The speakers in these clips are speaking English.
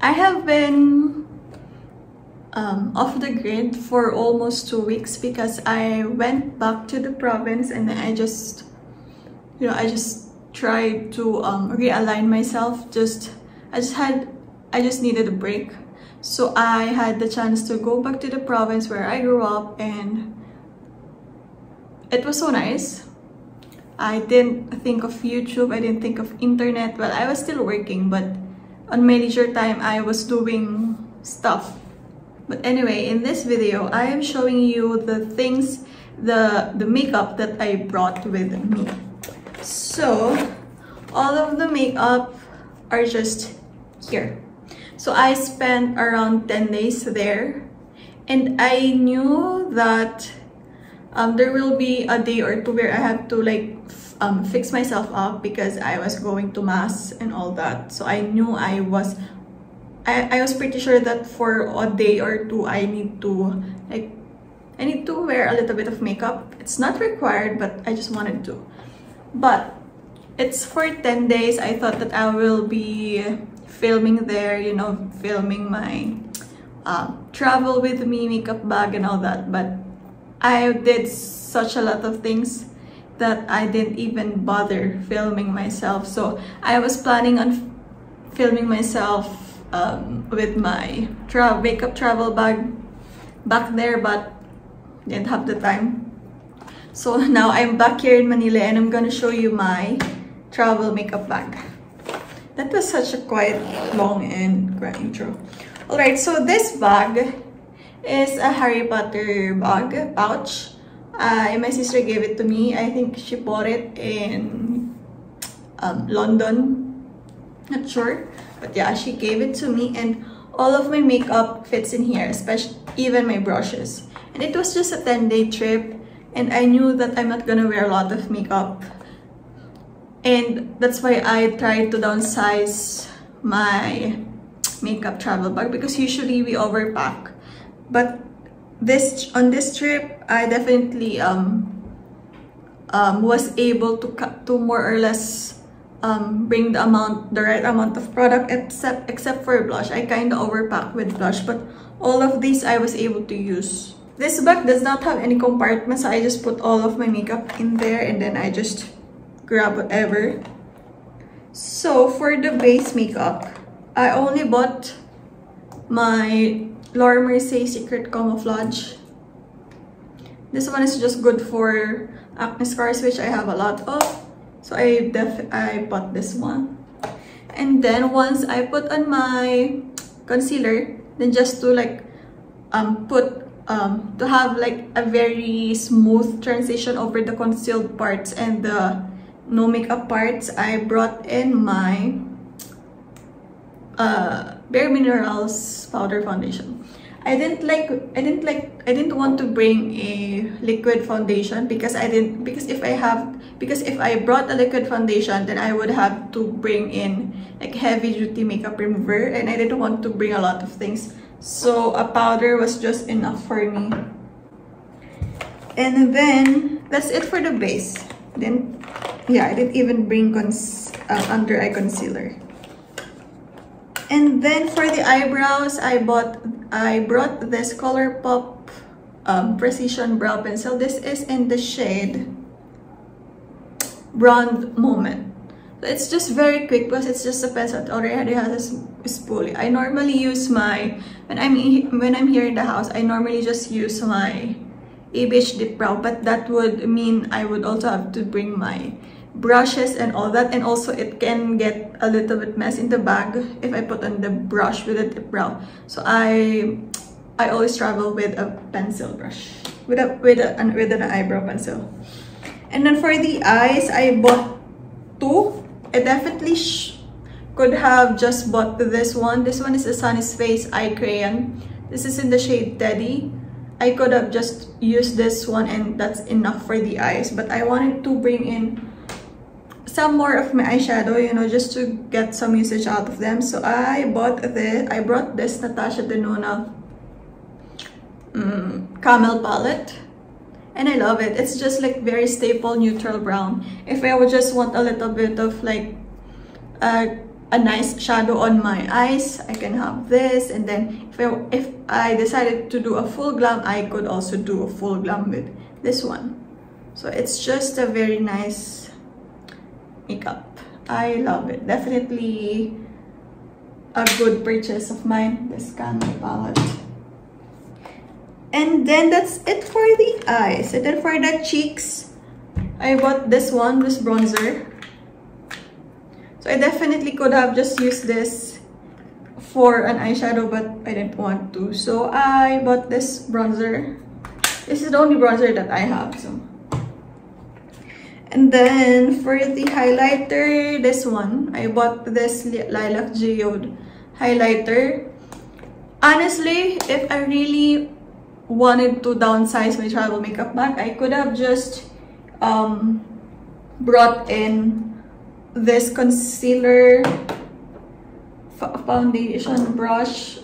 I have been off the grid for almost 2 weeks because I went back to the province and I just, I just tried to realign myself. I just needed a break. So I had the chance to go back to the province where I grew up, and it was so nice. I didn't think of YouTube, I didn't think of internet. Well, I was still working, but on my leisure time, I was doing stuff. But anyway, in this video, I am showing you the things, the makeup that I brought with me. So, all of the makeup are just here. So I spent around 10 days there, and I knew that there will be a day or two where I have to like fix myself up because I was going to mass and all that. So I knew I was pretty sure that for a day or two I need to wear a little bit of makeup. It's not required, but I just wanted to. But it's for 10 days. I thought that I will be filming there, filming my travel with me, makeup bag and all that. But I did such a lot of things that I didn't even bother filming myself. So I was planning on filming myself with my makeup travel bag back there, but didn't have the time. So now I'm back here in Manila and I'm gonna show you my travel makeup bag. That was such a quiet, long and grand intro. Alright, so this bag is a Harry Potter bag pouch. My sister gave it to me. I think she bought it in London. Not sure, but yeah, she gave it to me, and all of my makeup fits in here, especially even my brushes. And it was just a 10-day trip, and I knew that I'm not gonna wear a lot of makeup, and that's why I tried to downsize my makeup travel bag, because usually we overpack. But on this trip, I definitely was able to more or less bring the right amount of product, except for blush. I kind of overpacked with blush, but all of these I was able to use. This bag does not have any compartments, so I just put all of my makeup in there and then I just grab whatever. So for the base makeup, I only bought my Mercier Secret Camouflage. This one is just good for acne scars, which I have a lot of. So I bought this one. And then once I put on my concealer, then just to like to have like a very smooth transition over the concealed parts and the no makeup parts, I brought in my Bare Minerals powder foundation. I didn't want to bring a liquid foundation because if I brought a liquid foundation, then I would have to bring in like heavy duty makeup remover, and I didn't want to bring a lot of things. So a powder was just enough for me. And then that's it for the base. Then yeah, I didn't even bring under eye concealer. And then for the eyebrows, I brought this Colourpop Precision Brow Pencil. This is in the shade Blonde Moment. So it's just very quick because it's just a pencil that already has a spoolie. I normally use when I'm here in the house, I normally just use my ABH Dip Brow, but that would mean I would also have to bring my brushes and all that, and also it can get a little bit messy in the bag if I put on the brush with a dip brow. So I always travel with a pencil brush, with an eyebrow pencil. And then for the eyes, I bought two. I definitely could have just bought this one. This one is a Sunnies Face Eye Crayon. This is in the shade Teddy. I could have just used this one and that's enough for the eyes, but I wanted to bring in some more of my eyeshadow, just to get some usage out of them. So I brought this Natasha Denona Camel palette, and I love it. It's just like very staple neutral brown. If I would just want a little bit of like a nice shadow on my eyes, I can have this. And then if I decided to do a full glam, I could also do a full glam with this one. So it's just a very nice makeup. I love it. Definitely a good purchase of mine, this Camel palette. And then that's it for the eyes. And then for the cheeks, I bought this one, this bronzer. So I definitely could have just used this for an eyeshadow, but I didn't want to. So I bought this bronzer. This is the only bronzer that I have. So. And then for the highlighter, this one, I bought this Lilac Geode highlighter. Honestly, if I really wanted to downsize my travel makeup bag, I could have just brought in this concealer, foundation, brush,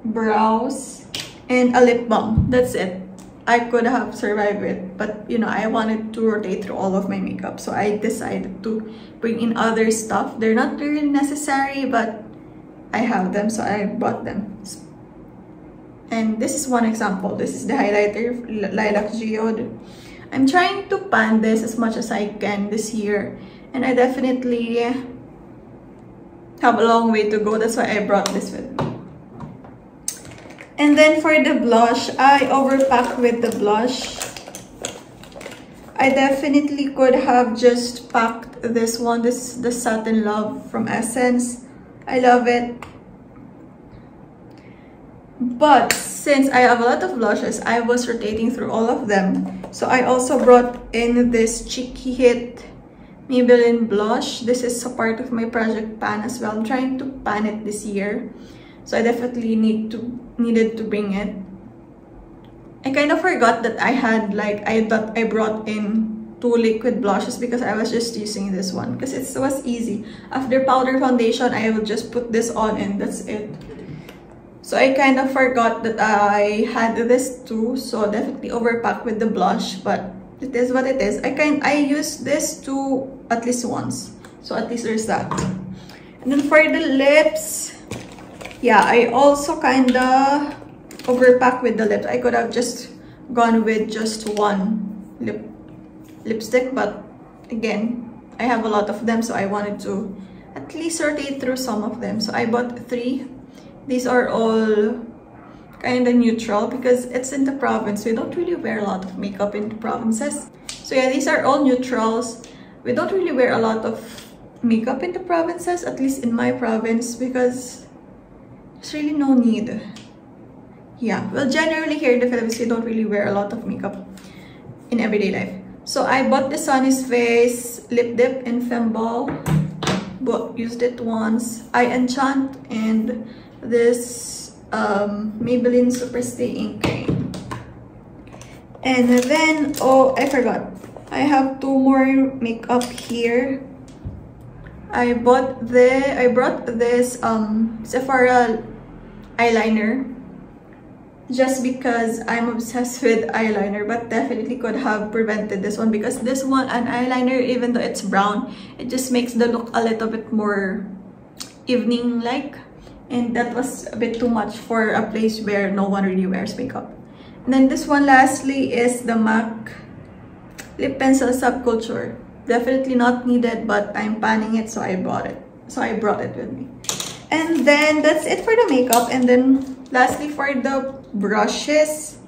brows, and a lip balm. That's it. I could have survived it, but you know, I wanted to rotate through all of my makeup, so I decided to bring in other stuff. They're not really necessary, but I have them, so I bought them. And this is one example. This is the highlighter, Lilac Geode. I'm trying to pan this as much as I can this year, and I definitely have a long way to go. That's why I brought this with me. And then for the blush, I overpacked with the blush. I definitely could have just packed this one. This is the Satin Love from Essence. I love it. But since I have a lot of blushes, I was rotating through all of them. So I also brought in this Cheeky Hit Maybelline blush. This is a part of my project pan as well. I'm trying to pan it this year. So I definitely needed to bring it. I kind of forgot that I had I thought I brought in 2 liquid blushes because I was just using this one because it was easy. After powder foundation, I will just put this on and that's it. So I kind of forgot that I had this too. So definitely overpacked with the blush, but it is what it is. I used this too at least once. So at least there's that. And then for the lips, yeah, I also kinda overpacked with the lips. I could have just gone with just one lipstick, but again, I have a lot of them, so I wanted to at least rotate through some of them. So I bought 3. These are all kinda neutral because it's in the province. We don't really wear a lot of makeup in the provinces. So yeah, these are all neutrals. We don't really wear a lot of makeup in the provinces, at least in my province, because there's really no need. Yeah, well, generally here in the Philippines, we don't really wear a lot of makeup in everyday life. So I bought the Sunnies Face Lip Dip in Femmebot, but used it once. I Enchant and this Maybelline Super Stay Ink Cream. And then, oh, I forgot. I have 2 more makeup here. I brought this Sephora eyeliner just because I'm obsessed with eyeliner, but definitely could have prevented this one because this one, an eyeliner, even though it's brown, it just makes the look a little bit more evening-like, and that was a bit too much for a place where no one really wears makeup. And then this one lastly is the MAC Lip Pencil Subculture. Definitely not needed, but I'm panning it, so I brought it. So I brought it with me. And then that's it for the makeup. And then lastly for the brushes,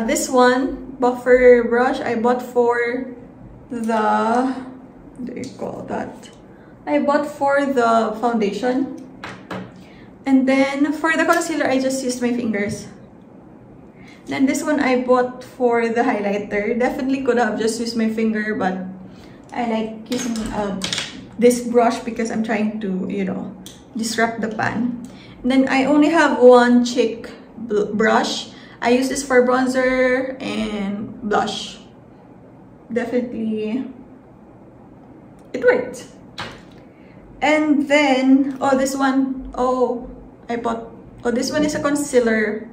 this one buffer brush I bought for the, what do you call that? I bought for the foundation. And then for the concealer, I just used my fingers. Then this one I bought for the highlighter. Definitely could have just used my finger, but I like using this brush because I'm trying to, you know, disrupt the pan. And then I only have one cheek brush. I use this for bronzer and blush. Definitely, it worked. And then, oh, this one, oh, I bought, oh, this one is a concealer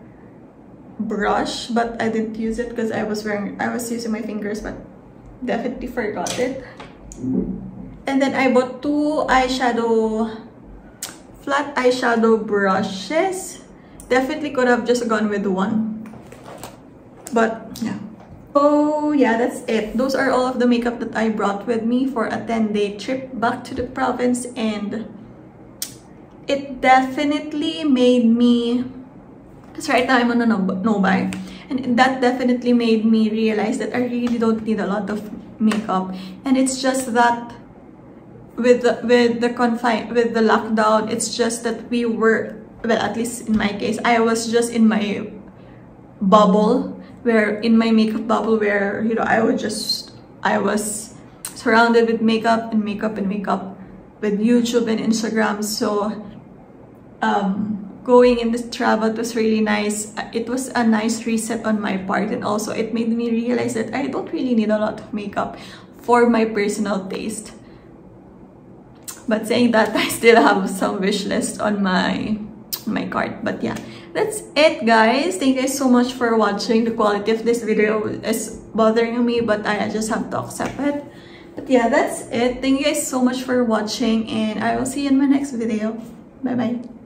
brush, but I didn't use it because I was using my fingers, but definitely forgot it. And then I bought 2 flat eyeshadow brushes. Definitely could have just gone with 1. But yeah. Oh yeah, that's it. Those are all of the makeup that I brought with me for a 10-day trip back to the province, and it definitely made me, because right now I'm on a no-buy, and that definitely made me realize that I really don't need a lot of makeup. And it's just that with the lockdown, it's just that we were, well, at least in my case, I was just in my bubble, where in my makeup bubble, where, you know, I was surrounded with makeup and makeup and makeup with YouTube and Instagram. So going in this travel was really nice. It was a nice reset on my part, and also it made me realize that I don't really need a lot of makeup for my personal taste. But saying that, I still have some wish list on my cart. But yeah, that's it, guys. Thank you guys so much for watching. The quality of this video is bothering me, but I just have to accept it. But yeah, that's it. Thank you guys so much for watching, and I will see you in my next video. Bye bye.